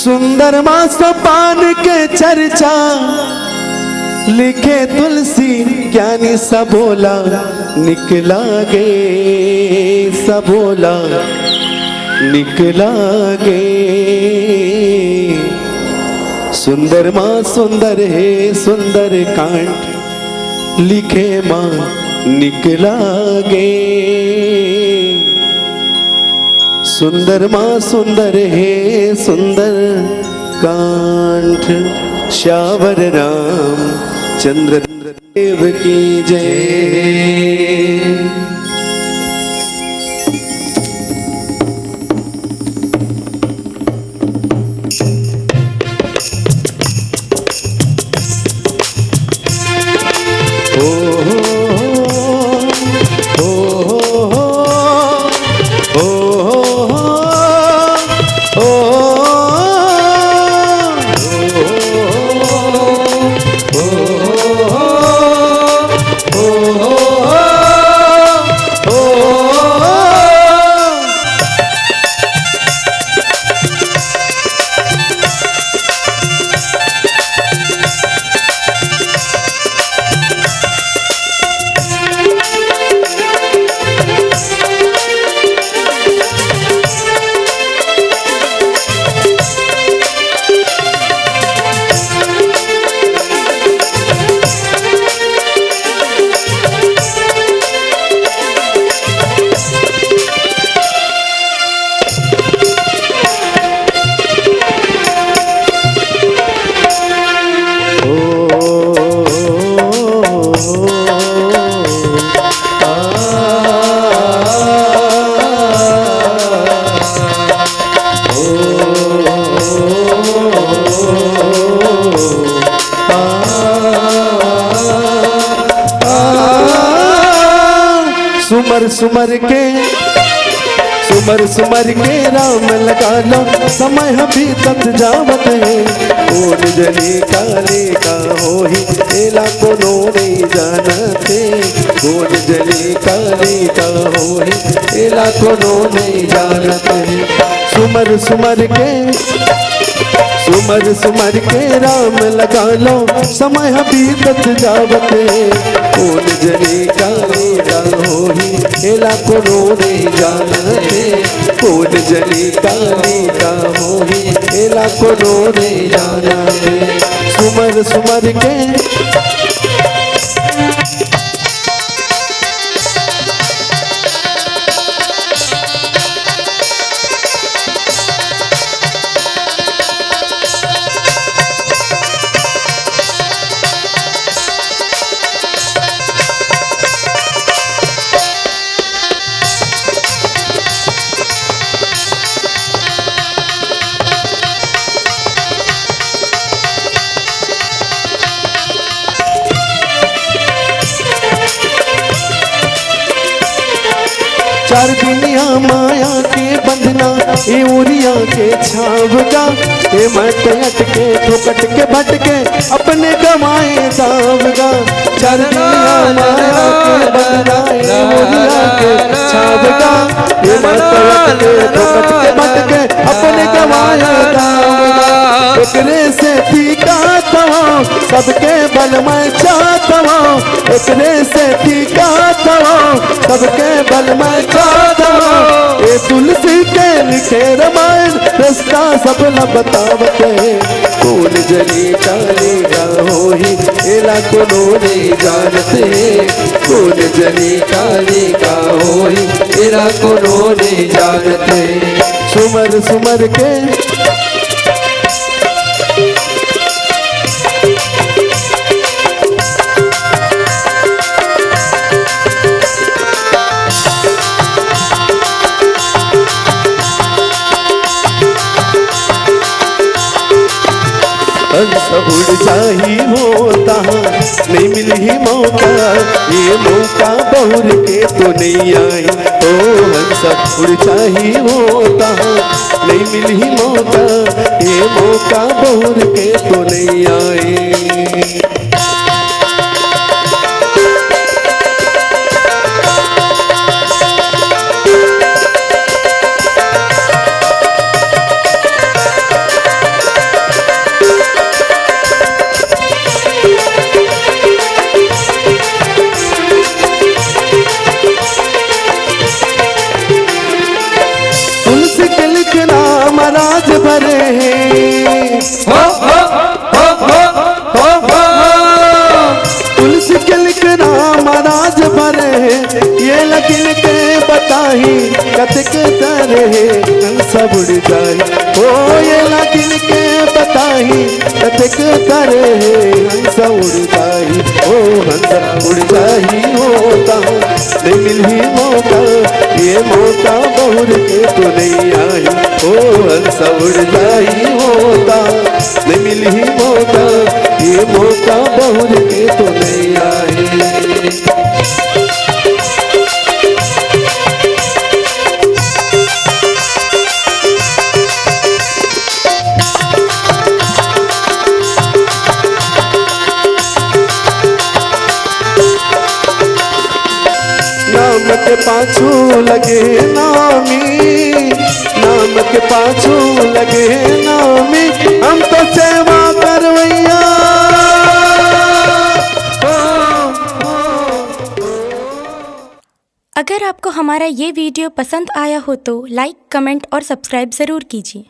सुंदर मास पान के चर्चा लिखे तुलसी ज्ञानी सबोला निकला गे सबोला निकला गे। सुंदर माँ सुंदर है सुंदर कांड लिखे माँ निकला गे। सुंदर माँ सुंदर है सुंदर कांठ। श्यावर राम चंद्र देव की जय। सुमर के राम लगा लो समय अभी तक जावत है। कौन जने काले का हो ही एला को नो नहीं जानते। कौन जने काले का हो ही एला को नो नहीं जानते। सुमर के राम लगा लो समय अभी तक जावत है। कौन जने काले का हो ही एला को नो नहीं जानते। कौन जने काले का हो ही एला को नो नहीं जानते। सुमर के चार दुनिया माया के बंधना ए उरिया के छावगा। ए मट अटके ठोकट के भटके अपने गवाए दावगा। चार दुनिया माया के बंधना ए उरिया के छावगा। ए मट अटके ठोकट के भटके अपने गवाए दावगा। एकरे से ठीका तवा सबके बल में चाहतवा। एकरे से ठीका तवा सबके बल में चाहतवा। ए तुलसी के लिखे रामायण रास्ता सब न बतावते। कौन जने काले का हो ही एला को नो नहीं जानते। कौन जने काले का हो ही एला को नो नहीं जानते। सुमर के उड़ जाही होता नहीं मिल ही मौका। ये मौका बहुर के तो नहीं आई। ओ हंस उड़ जाही होता नहीं मिल ही मौका। ये मौका बहुर के तो नहीं आई। राज भरे है ये लगिन के बताही कतिक तर है हंस उड़ जाही ओ ये लगिन के बताही कतिक तर है हंस उड़ जाही ओ हंस उड़ जाही होता नहीं मिली मौका ये मौका बहुर के तो नहीं आई ओ हंस उड़ जाही होता नहीं मिली मौका ये मौका बहुर के तो नहीं आई। नाम के पाछू लगे नामी, नाम के पाछू लगे नामी, हम तो सेवा करवैया। अगर आपको हमारा ये वीडियो पसंद आया हो तो लाइक, कमेंट और सब्सक्राइब ज़रूर कीजिए।